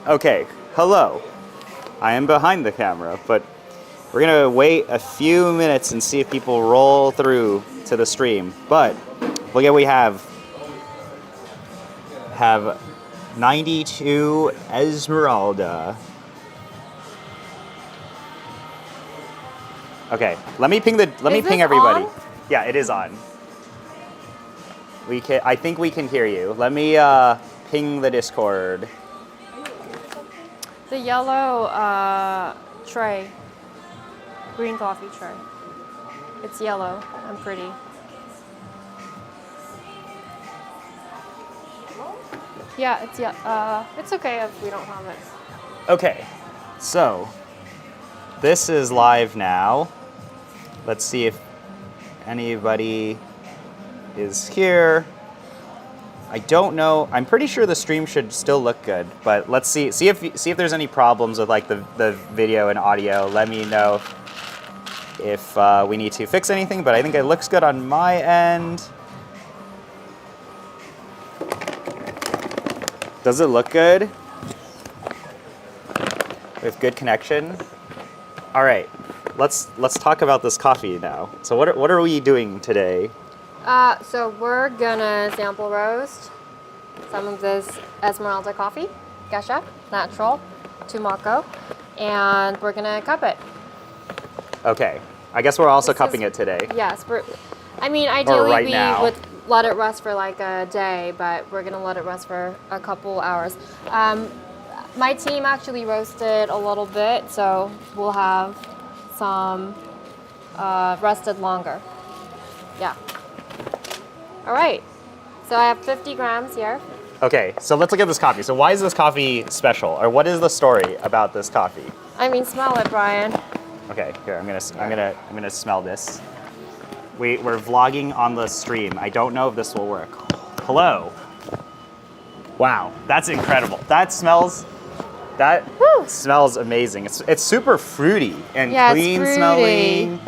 Okay, hello. I am behind the camera, but we're gonna wait a few minutes and see if people roll through to the stream. But look at what we have 92 Esmeralda. Okay, let me ping everybody. On? Yeah, it is on. I think we can hear you. Let me ping the Discord. The yellow tray. Green coffee tray. It's yellow and pretty. Yeah, it's okay if we don't have it. Okay, so this is live now. Let's see if anybody is here. I don't know. I'm pretty sure the stream should still look good, but let's see if there's any problems with like the video and audio. Let me know if we need to fix anything, but I think it looks good on my end. Does it look good? With good connection? All right, let's talk about this coffee now. So what are we doing today? So we're gonna sample roast some of this Esmeralda coffee, Gesha, natural, Tumaco, and we're gonna cup it. Okay, I guess we're also cupping it today. Yes, ideally right we now. would let it rest for like a day, but we're gonna let it rest for a couple hours. My team actually roasted a little bit, so we'll have some rested longer. Yeah. All right, so I have 50 grams here. Okay, so let's look at this coffee. So why is this coffee special, or what is the story about this coffee? Smell it, Brian. Okay, here I'm gonna smell this. We're vlogging on the stream. I don't know if this will work. Hello. Wow, that's incredible. That smells amazing. It's super fruity and clean smelling.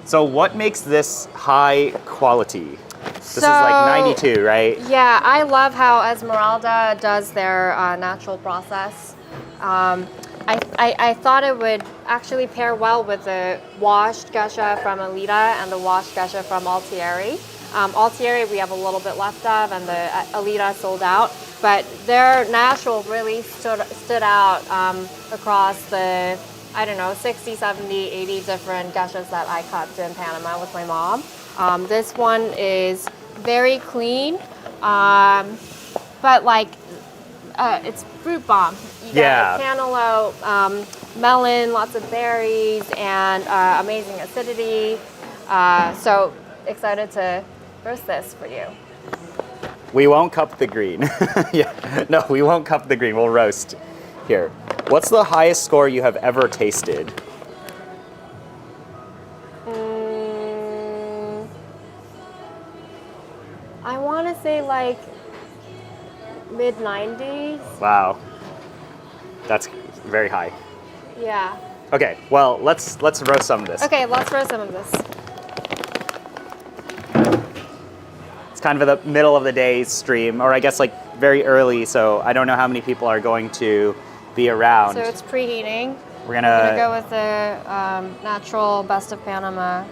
So what makes this high quality? This is like 92, right? Yeah, I love how Esmeralda does their natural process. I thought it would actually pair well with the washed Gesha from Alita and the washed Gesha from Altieri. Altieri we have a little bit left of, and the Alita sold out. But their natural really stood out across the, 60, 70, 80 different Geshas that I cupped in Panama with my mom. This one is very clean, but it's fruit bomb. You got cantaloupe, melon, lots of berries, and amazing acidity. So excited to roast this for you. We won't cup the green. Yeah, no, we won't cup the green. We'll roast. Here, what's the highest score you have ever tasted? I want to say like mid-90s. Wow, that's very high. Yeah. Okay, well, let's roast some of this. Okay, let's roast some of this. It's kind of the middle of the day stream, or I guess like very early, so I don't know how many people are going to be around. So it's preheating. We're gonna go with the natural Best of Panama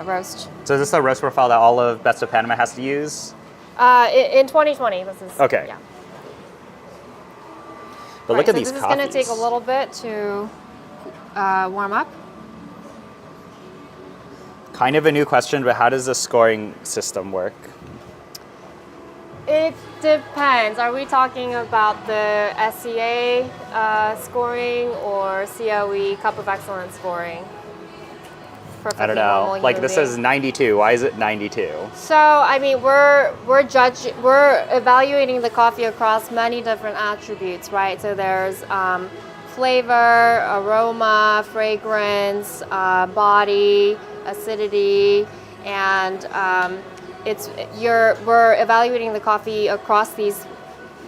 roast. So is this the roast profile that all of Best of Panama has to use? In 2020, this is. Okay. Yeah. But look at these coffees. coffees. This is going to take a little bit to warm up. Kind of a new question, but how does the scoring system work? It depends. Are we talking about the SCA scoring or COE Cup of Excellence scoring? I don't know. Like this says 92. Why is it 92? So we're evaluating the coffee across many different attributes, right? So there's flavor, aroma, fragrance, body, acidity, and we're evaluating the coffee across these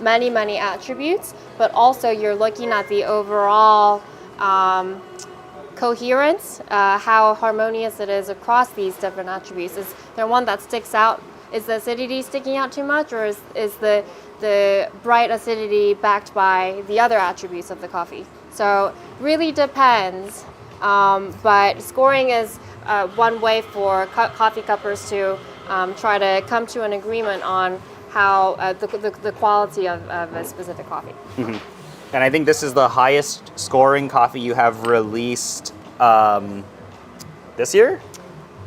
many attributes, but also you're looking at the overall coherence, how harmonious it is across these different attributes. Is there one that sticks out is the acidity sticking out too much, or is the bright acidity backed by the other attributes of the coffee? So really depends. But scoring is one way for coffee cuppers to try to come to an agreement on how the quality of a specific coffee. Mm-hmm. And I think this is the highest scoring coffee you have released this year?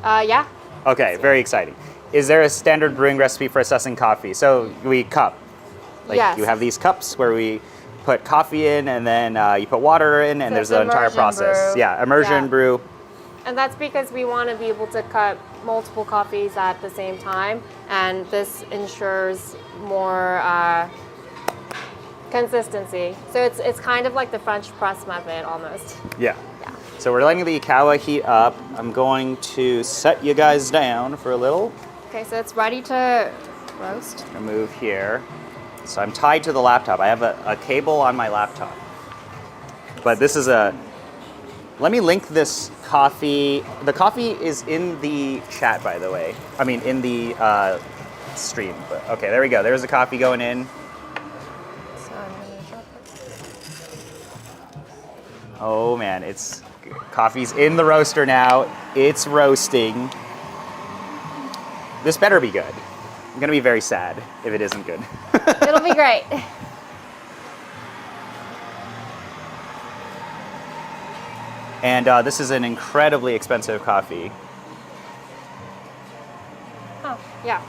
Yeah. Okay, very exciting. Is there a standard brewing recipe for assessing coffee? So we cup. Like Yes. you have these cups where we put coffee in and then you put water in and So there's it's the entire immersion process. brew. Yeah, immersion Yeah. brew. And that's because we want to be able to cut multiple coffees at the same time, and this ensures more consistency. So it's kind of like the French press method almost. Yeah. Yeah. So we're letting the ikawa heat up. I'm going to set you guys down for a little. Okay, so it's ready to roast. I'm gonna move here. So I'm tied to the laptop. I have a cable on my laptop. But this is let me link this coffee. The coffee is in the chat, by the way. I mean, in the stream. But okay, there we go. There's the coffee going in. So I'm gonna drop it. Oh man, coffee's in the roaster now. It's roasting. This better be good. I'm gonna be very sad if it isn't good. It'll be great. And this is an incredibly expensive coffee. Oh, yeah.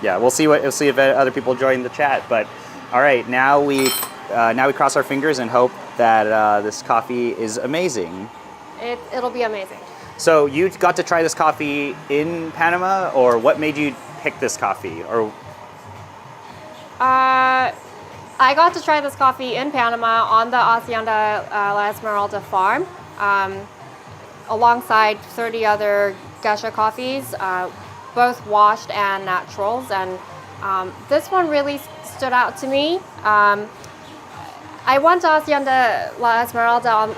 Yeah, we'll see if other people join the chat. But all right, now we cross our fingers and hope that this coffee is amazing. It'll be amazing. So you got to try this coffee in Panama, or what made you pick this coffee? Or I got to try this coffee in Panama on the Hacienda La Esmeralda farm, alongside 30 other geisha coffees, both washed and naturals. And this one really stood out to me. I went to Hacienda La Esmeralda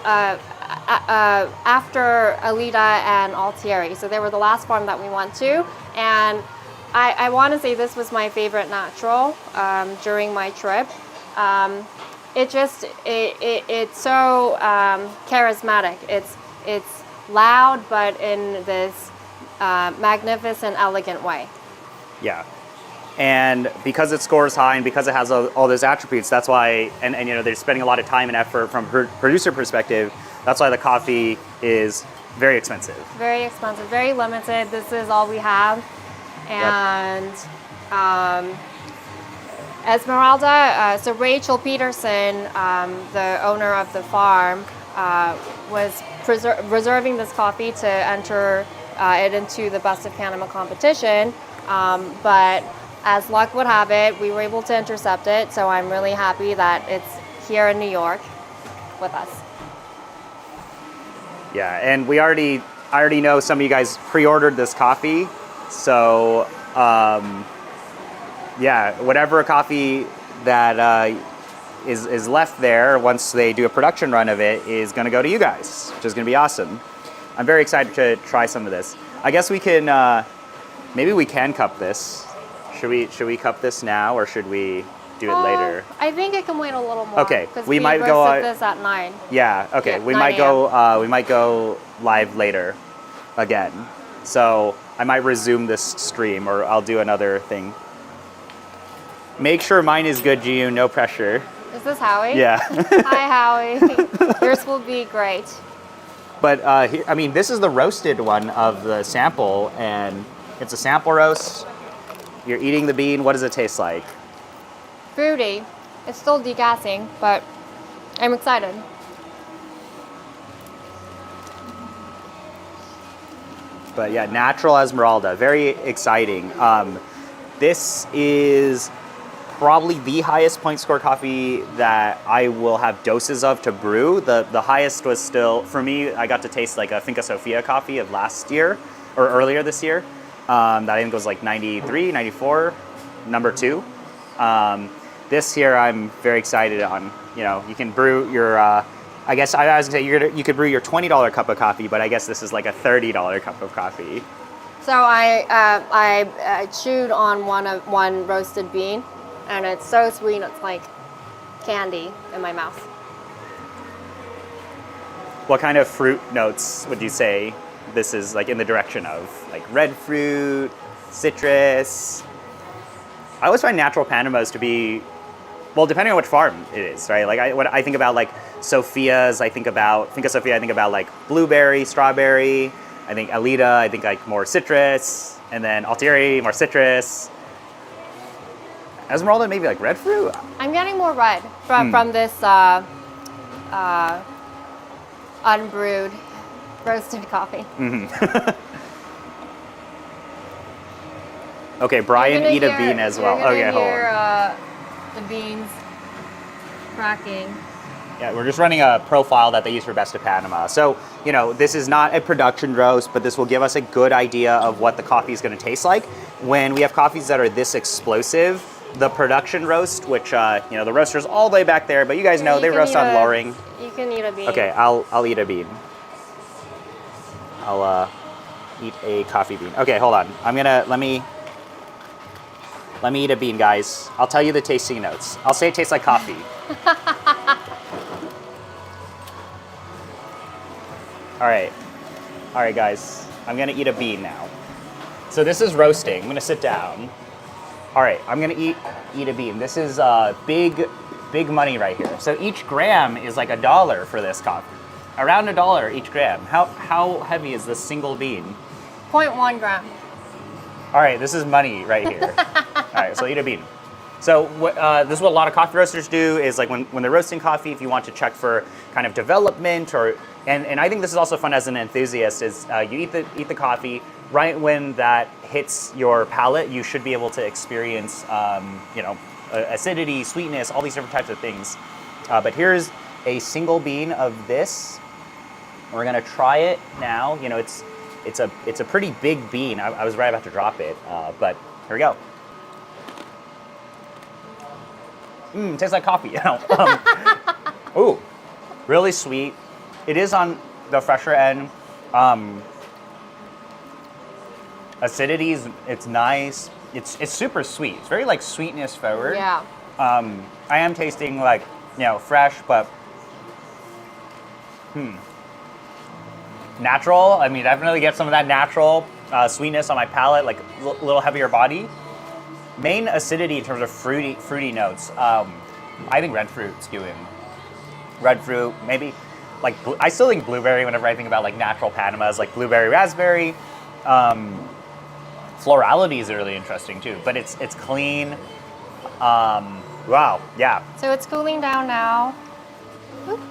after Alida and Altieri, so they were the last farm that we went to. And I want to say this was my favorite natural during my trip. It's so charismatic. It's loud, but in this magnificent, elegant way. yeah, and because it scores high and because it has all those attributes, that's why. And you know they're spending a lot of time and effort from producer perspective. That's why the coffee is very expensive. Very expensive, very limited. This is all we have. And Esmeralda, so Rachel Peterson, the owner of the farm, was reserving this coffee to enter it into the Best of Panama competition. But as luck would have it, we were able to intercept it. So I'm really happy that it's here in New York with us. Yeah, and I already know some of you guys pre-ordered this coffee, so yeah, whatever coffee that is left there once they do a production run of it is going to go to you guys, which is going to be awesome. I'm very excited to try some of this. I guess we can maybe we can cup this. Should we cup this now or should we do it later? I think it can wait a little more. Okay, because we we might roasted go. This at 9. Yeah. Okay. Yeah, we 9 might go live later, again. So I might resume this stream, or I'll do another thing. Make sure mine is good, Ji-yoon. No pressure. Is this Howie? Yeah. Hi, Howie. Yours will be great. But here, I mean, this is the roasted one of the sample, and it's a sample roast. You're eating the bean. What does it taste like? Fruity. It's still degassing, but I'm excited. But yeah, natural Esmeralda, very exciting. This is probably the highest point score coffee that I will have doses of to brew. The highest was still, for me, I got to taste like a Finca Sofia coffee of last year, or earlier this year. That I think was like 93, 94, number 2. This here I'm very excited on. You know, you can brew your, I guess I was gonna say you could brew your $20 cup of coffee, but I guess this is like a $30 cup of coffee. So I chewed on one roasted bean, and it's so sweet. It's like candy in my mouth. What kind of fruit notes would you say this is like in the direction of? Like red fruit, citrus? I always find natural Panamas to be, well, depending on which farm it is, right? Like when I think about like Sophia's, I think of Sophia, I think about like blueberry, strawberry. I think Alita, I think like more citrus, and then Altieri, more citrus. Esmeralda, maybe like red fruit. I'm getting more red from this unbrewed roasted coffee. Okay, Brian, eat a bean as well. Okay, hold on. The beans cracking. Yeah, we're just running a profile that they use for Best of Panama. So, you know, this is not a production roast, but this will give us a good idea of what the coffee is going to taste like. When we have coffees that are this explosive, the production roast, which, you know, the roaster's all the way back there, but you guys know they roast on Loring. You can eat a bean. Okay, I'll eat a bean. I'll eat a coffee bean. Okay, hold on. Let me eat a bean, guys. I'll tell you the tasting notes. I'll say it tastes like coffee. All right, guys. I'm gonna eat a bean now. So this is roasting. I'm gonna sit down. All right, I'm gonna eat a bean. This is big money right here. So each gram is like $1 for this coffee. Around $1 each gram. How heavy is this single bean? 0.1 gram. All right, this is money right here. All right, so eat a bean. So this is what a lot of coffee roasters do is like when they're roasting coffee, if you want to check for kind of development and I think this is also fun as an enthusiast is you eat the coffee right when that hits your palate, you should be able to experience you know, acidity, sweetness, all these different types of things. But here's a single bean of this. We're gonna try it now. You know, it's a pretty big bean. I was right about to drop it, but here we go. Tastes like coffee. You know. Ooh, really sweet. It is on the fresher end. Acidity it's nice. It's super sweet. It's very like sweetness forward. Yeah. I am tasting like, you know, fresh, but natural. I mean, definitely get some of that natural sweetness on my palate, like a little heavier body. Main acidity in terms of fruity notes. I think red fruit's doing. Red fruit, maybe like I still think blueberry whenever I think about like natural Panamas, like blueberry, raspberry. Florality is really interesting too, but it's clean. Wow, yeah. So it's cooling down now. Oop.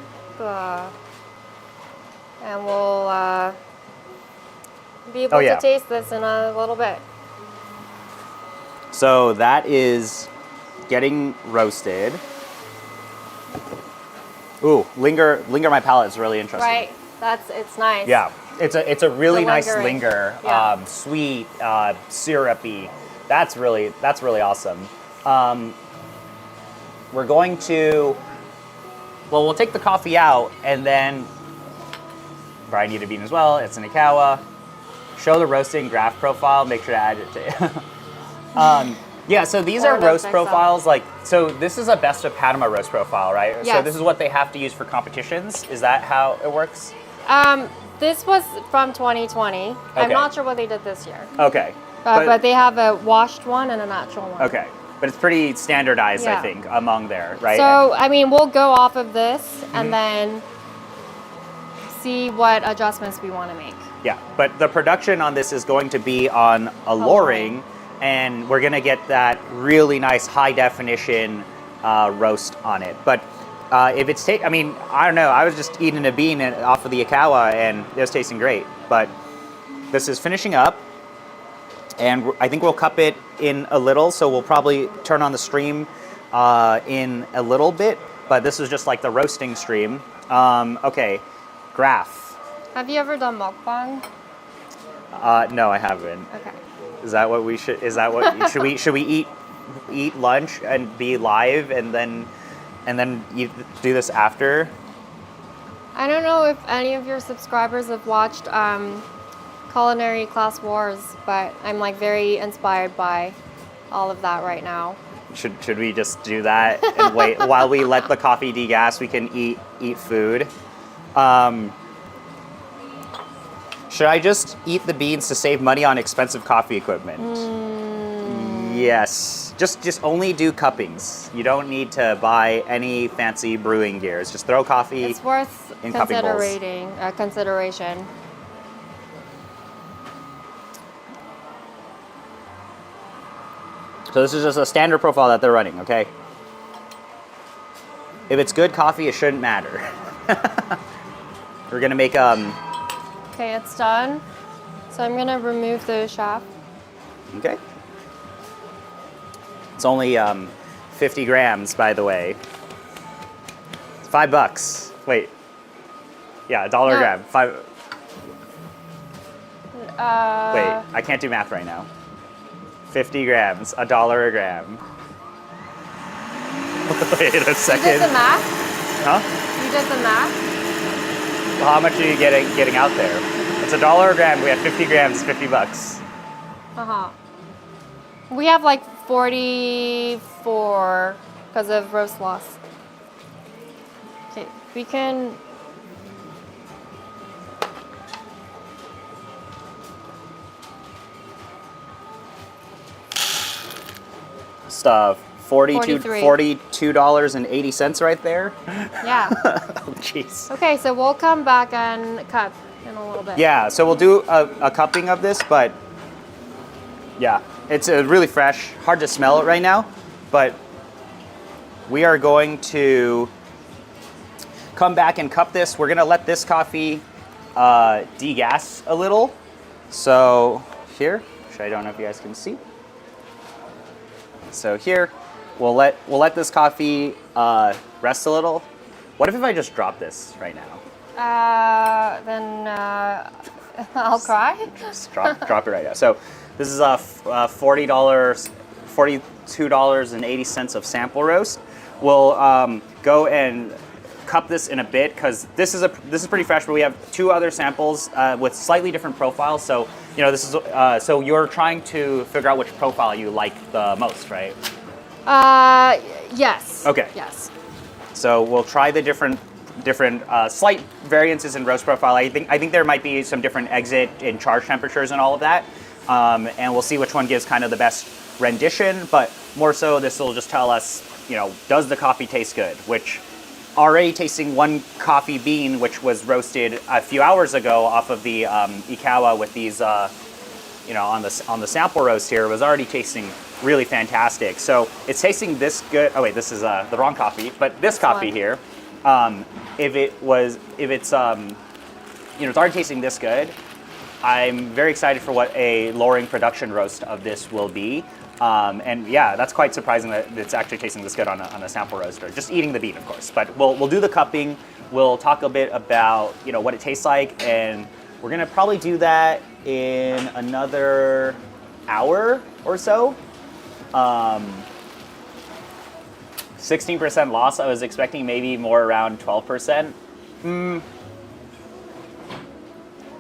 And we'll be able to taste this in a little bit. So that is getting roasted. Ooh, linger my palate is really interesting. Right, it's nice. Yeah, it's a really nice linger. Yeah. Sweet, syrupy. That's really awesome. We're going to, well, we'll take the coffee out and then Brian eat a bean as well. It's an ikawa. Show the roasting graph profile. Make sure to add it to. Yeah, so these are roast profiles. Like, so this is a Best of Panama roast profile, right? Yes. So this is what they have to use for competitions. Is that how it works? This was from 2020. Okay. I'm not sure what they did this year. Okay. But they have a washed one and a natural one. Okay. But it's pretty standardized, I think, among there, right? So, I mean, we'll go off of this and then see what adjustments we want to make. Yeah, but the production on this is going to be on a Loring, and we're going to get that really nice high definition roast on it. But if it's I mean, I don't know. I was just eating a bean off of the ikawa, and it was tasting great. But this is finishing up, and I think we'll cup it in a little. So we'll probably turn on the stream in a little bit. But this is just like the roasting stream. Okay, graph. Have you ever done mukbang? No, I haven't. Okay. Is that what we should? Is that what should we eat lunch and be live and then do this after? I don't know if any of your subscribers have watched culinary class wars, but I'm like very inspired by all of that right now. Should we just do that and wait while we let the coffee degas? We can eat food. Should I just eat the beans to save money on expensive coffee equipment? Yes. Just only do cuppings. You don't need to buy any fancy brewing gears. Just throw coffee It's worth in cupping bowls. consideration. So this is just a standard profile that they're running, okay? If it's good coffee, it shouldn't matter. We're gonna make Okay, it's done. So I'm gonna remove the shaft. okay. It's only 50 grams, by the way. It's $5. Wait. Yeah, $1 a No. gram. Wait, I can't do math right now. 50 grams, $1 a gram. Wait a You second. did the math? Huh? You did the math? Well, how much are you getting out there? It's $1 a gram. We have 50 grams. $50. Uh-huh. We have like 44 because of roast loss. Okay, we can. Stuff. $43. $42.80 right there. Yeah. Oh, jeez. Okay, so we'll come back and cup in a little bit. Yeah, so we'll do a cupping of this, but yeah, it's really fresh. Hard to smell it right now, but we are going to come back and cup this. We're gonna let this coffee degas a little. So here, I don't know if you guys can see. So here, we'll let this coffee rest a little. What if I just drop this right now? Then I'll cry. Just drop it right now. So this is $42.80 of sample roast. We'll go and cup this in a bit because this is pretty fresh. But we have two other samples with slightly different profiles. So this is so you're trying to figure out which profile you like the most, right? Yes. Okay. Yes. So we'll try the different slight variances in roast profile. I think there might be some different exit and charge temperatures and all of that, and we'll see which one gives kind of the best rendition. But more so, this will just tell us, does the coffee taste good? Which already tasting one coffee bean, which was roasted a few hours ago off of the ikawa with these, on the sample roast here, was already tasting really fantastic. So it's tasting this good. Oh wait, this is the wrong coffee, but this coffee here. If it's already tasting this good, I'm very excited for what a lowering production roast of this will be. And yeah, that's quite surprising that it's actually tasting this good on a sample roaster. Just eating the bean, of course. But we'll do the cupping. We'll talk a bit about what it tastes like, and we're gonna probably do that in another hour or so. 16% loss. I was expecting maybe more around 12%.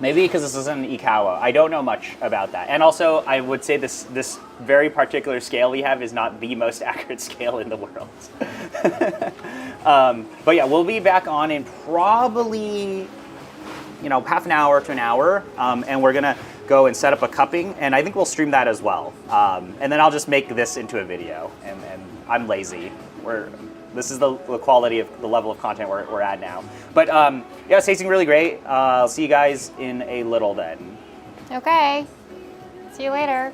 Maybe because this is an ikawa. I don't know much about that. And also, I would say this very particular scale we have is not the most accurate scale in the world. But yeah, we'll be back on in probably half an hour to an hour, and we're gonna go and set up a cupping, and I think we'll stream that as well. And then I'll just make this into a video, and I'm lazy. This is the quality of the level of content we're at now. But yeah, it's tasting really great. I'll see you guys in a little then. Okay. See you later.